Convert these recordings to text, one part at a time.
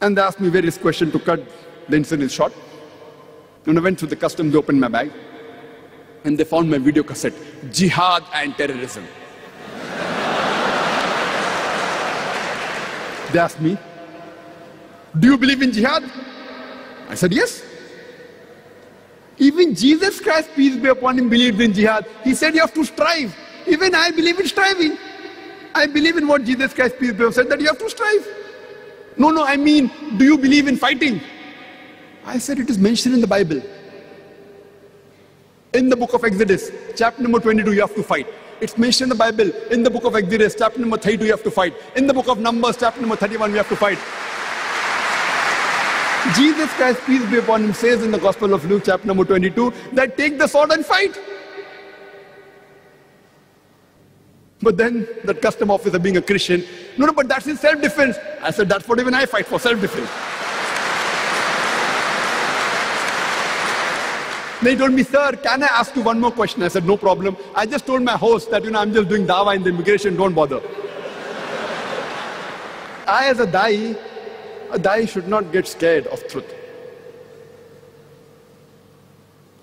And they asked me various questions to cut the incident short. When I went through the customs, they opened my bag and they found my video cassette, Jihad and Terrorism. They asked me, do you believe in jihad? I said, yes. Even Jesus Christ, peace be upon him, believed in jihad. He said you have to strive. Even I believe in striving. I believe in what Jesus Christ, peace be upon him, said, that you have to strive. No, I mean, do you believe in fighting? I said, it is mentioned in the Bible. In the book of Exodus, chapter number 22, you have to fight. It's mentioned in the Bible. In the book of Exodus, chapter number 32, you have to fight. In the book of Numbers, chapter number 31, you have to fight. Jesus Christ, peace be upon him, says in the Gospel of Luke, chapter number 22, that take the sword and fight. But then that custom officer, being a Christian, no, but that's in self-defense. I said, that's what even I fight for, self-defense. They told me, sir, can I ask you one more question? I said, no problem. I just told my host that, I'm just doing dawah in the immigration, don't bother. I, as a da'i should not get scared of truth.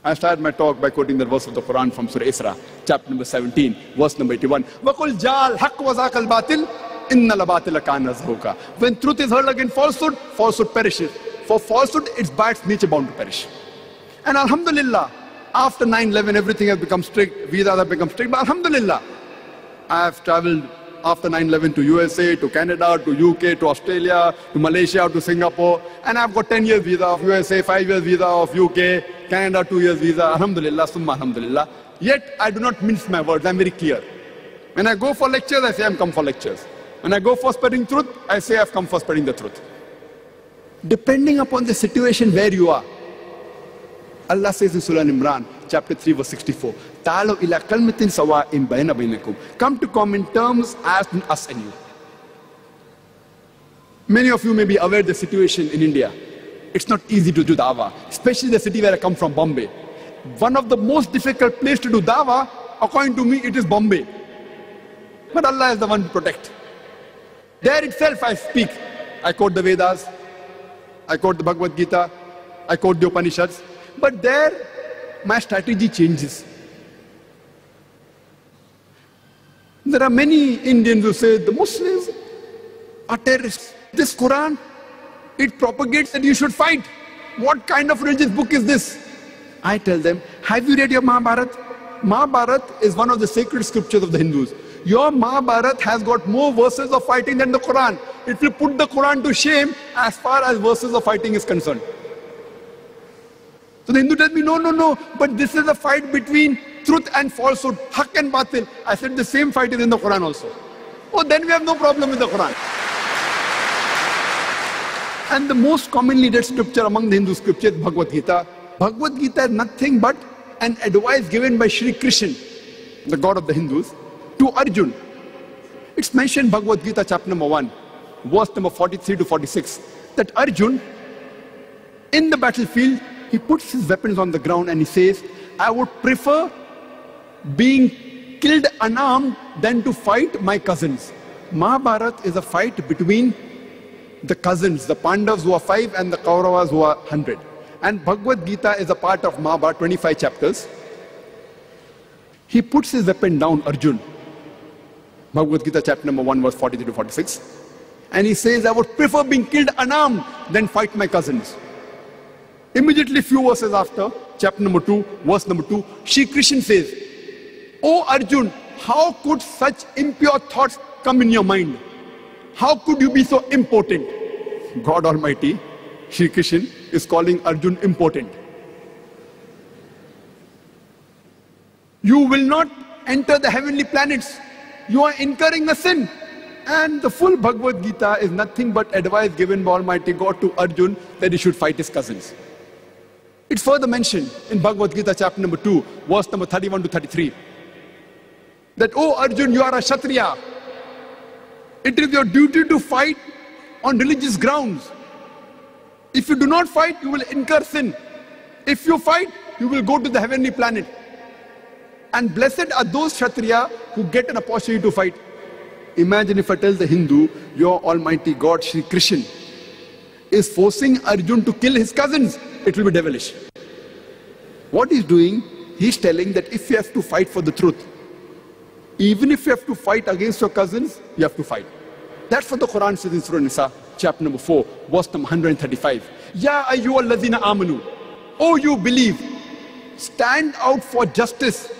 I started my talk by quoting the verse of the Quran from Surah Isra, chapter number 17, verse number 81. وَقُلْ جَعَلْ حَقْ وَزَاقَ الْبَاطِلِ إِنَّ الْبَاطِلَ كَانَ زَهُوقًا. When truth is hurled against falsehood, falsehood perishes. For falsehood, it's by its nature bound to perish. And Alhamdulillah, after 9/11, everything has become strict, visas have become strict, but Alhamdulillah, I have traveled after 9/11 to USA, to Canada, to UK, to Australia, to Malaysia, to Singapore, and I've got 10 years visa of USA, 5 years visa of UK, Canada 2 years visa, Alhamdulillah, summa Alhamdulillah. Yet I do not mince my words, I'm very clear. When I go for lectures, I say I'm come for lectures. When I go for spreading truth, I say I've come for spreading the truth. Depending upon the situation where you are, Allah says in Surah Imran, chapter 3, verse 64, "Ta'alu ila kalmatin sawa'in bayna bainakum." Come to common terms as in us and you. Many of you may be aware of the situation in India. It's not easy to do dawah, especially the city where I come from, Bombay. One of the most difficult places to do dawah, according to me, it is Bombay. But Allah is the one to protect. There itself I speak. I quote the Vedas, I quote the Bhagavad Gita, I quote the Upanishads. But there, my strategy changes. There are many Indians who say the Muslims are terrorists. This Quran, it propagates that you should fight. What kind of religious book is this? I tell them, have you read your Mahabharata? Mahabharata is one of the sacred scriptures of the Hindus. Your Mahabharata has got more verses of fighting than the Quran. It will put the Quran to shame as far as verses of fighting is concerned. So the Hindu tells me, no, but this is a fight between truth and falsehood, haq and batil. I said the same fight is in the Quran also. Oh, then we have no problem with the Quran. And the most commonly read scripture among the Hindu scriptures is Bhagavad Gita. Bhagavad Gita is nothing but an advice given by Shri Krishna, the god of the Hindus, to Arjun. It's mentioned in Bhagavad Gita chapter number 1, verse number 43 to 46, that Arjun, in the battlefield, he puts his weapons on the ground and he says, I would prefer being killed unarmed than to fight my cousins. Mahabharata is a fight between the cousins, the Pandavas who are 5 and the Kauravas who are 100. And Bhagavad Gita is a part of Mahabharata, 25 chapters. He puts his weapon down, Arjun. Bhagavad Gita chapter number 1, verse 43 to 46. And he says, I would prefer being killed unarmed than fight my cousins. Immediately few verses after, chapter number 2, verse number 2, Shri Krishna says, Oh Arjun, how could such impure thoughts come in your mind? How could you be so impotent? God Almighty, Shri Krishna, is calling Arjun impotent. You will not enter the heavenly planets. You are incurring a sin. And the full Bhagavad Gita is nothing but advice given by Almighty God to Arjun that he should fight his cousins. It's further mentioned in Bhagavad Gita chapter number 2, verse number 31 to 33. That, oh Arjun, you are a Kshatriya. It is your duty to fight on religious grounds. If you do not fight, you will incur sin. If you fight, you will go to the heavenly planet. And blessed are those Kshatriya who get an opportunity to fight. Imagine if I tell the Hindu, your Almighty God, Shri Krishna, is forcing Arjun to kill his cousins, it will be devilish. What he's doing, he's telling that if you have to fight for the truth, even if you have to fight against your cousins, you have to fight. That's what the Quran says in Surah Nisa, chapter number 4, verse number 135. Ya ayyuhal ladhina amanu, oh you believe, stand out for justice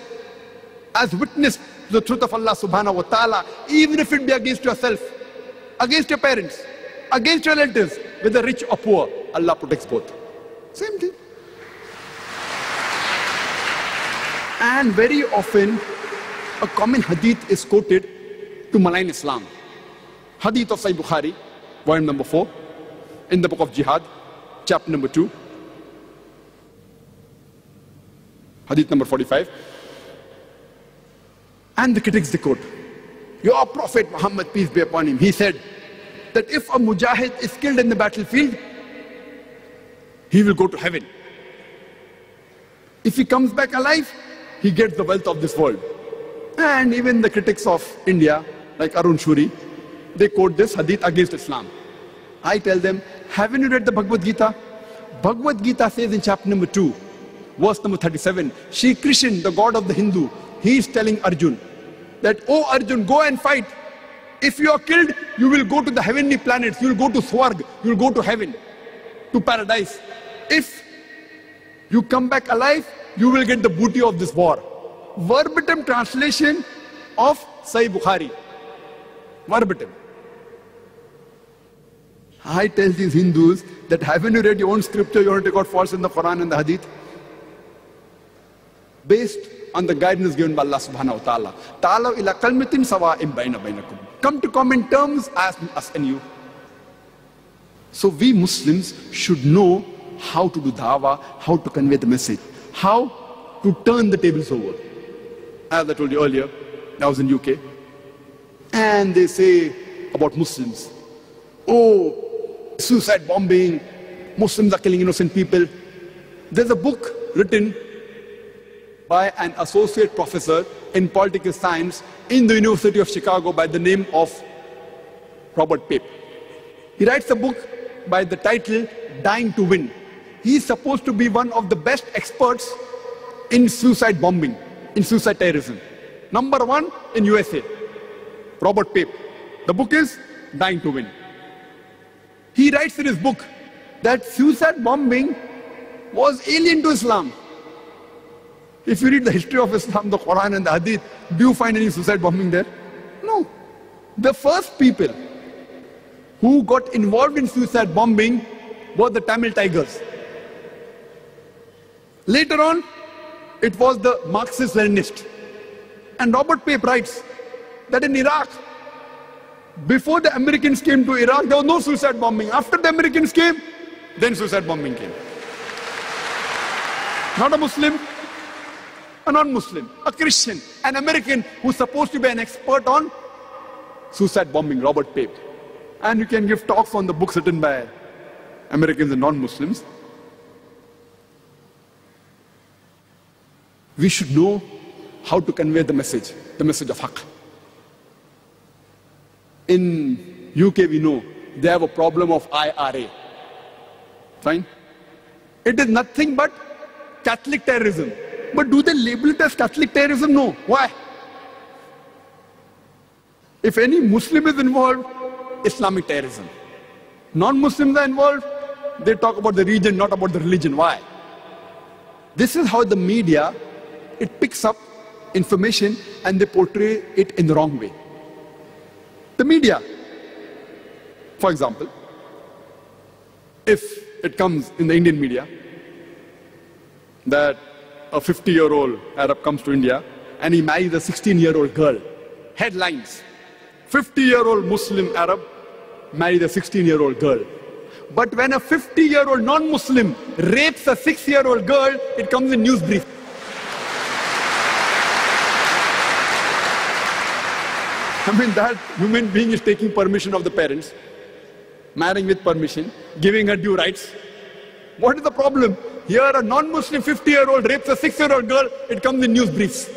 as witness to the truth of Allah subhanahu wa ta'ala, even if it be against yourself, against your parents, against your relatives, whether rich or poor. Allah protects both. Same thing. And very often, a common hadith is quoted to malign Islam. Hadith of Sahih Bukhari, volume number 4, in the book of Jihad, chapter number 2, hadith number 45. And the critics they quote, your Prophet Muhammad, peace be upon him, he said that if a mujahid is killed in the battlefield, he will go to heaven. If he comes back alive, he gets the wealth of this world. And even the critics of India, like Arun Shuri, they quote this hadith against Islam. I tell them, haven't you read the Bhagavad Gita? Bhagavad Gita says in chapter number 2, verse number 37, Shri Krishna, the god of the Hindu, he is telling Arjun that, oh Arjun, go and fight. If you are killed, you will go to the heavenly planets, you will go to Swarg, you will go to heaven, to paradise. If you come back alive, you will get the booty of this war. Verbatim translation of Sahih Bukhari. Verbatim. I tell these Hindus that haven't you read your own scripture, you want to take out false in the Quran and the Hadith? Based on the guidance given by Allah subhanahu wa ta'ala. Ta'alaw ila kalmatin sawa'im bayna baynakum. Come to common terms as us and you. So we Muslims should know how to do dawah, how to convey the message, how to turn the tables over. As I told you earlier, I was in UK, and they say about Muslims, oh, suicide bombing, Muslims are killing innocent people. There's a book written by an associate professor in political science in the University of Chicago by the name of Robert Pape. He writes a book by the title Dying to Win. He's supposed to be one of the best experts in suicide bombing, in suicide terrorism. Number 1 in USA, Robert Pape. The book is Dying to Win. He writes in his book that suicide bombing was alien to Islam. If you read the history of Islam, the Quran and the Hadith, do you find any suicide bombing there? No. The first people who got involved in suicide bombing were the Tamil Tigers. Later on, it was the Marxist-Leninists. And Robert Pape writes that in Iraq, before the Americans came to Iraq, there was no suicide bombing. After the Americans came, then suicide bombing came. Not a Muslim, a non-Muslim, a Christian, an American who's supposed to be an expert on suicide bombing, Robert Pape. And you can give talks on the books written by Americans and non-Muslims. We should know how to convey the message of Haqq. In UK we know they have a problem of IRA. Fine? It is nothing but Catholic terrorism. But do they label it as Catholic terrorism? No. Why? If any Muslim is involved, Islamic terrorism. Non-Muslims are involved, they talk about the region, not about the religion. Why? This is how the media, it picks up information and they portray it in the wrong way. The media, for example, if it comes in the Indian media that a 50-year-old Arab comes to India and he marries a 16-year-old girl, headlines, 50-year-old Muslim Arab marries a 16-year-old girl. But when a 50-year-old non-Muslim rapes a 6-year-old girl, it comes in news brief. I mean, that human being is taking permission of the parents, marrying with permission, giving her due rights. What is the problem? Here a non-Muslim 50-year-old rapes a 6-year-old girl, it comes in news briefs.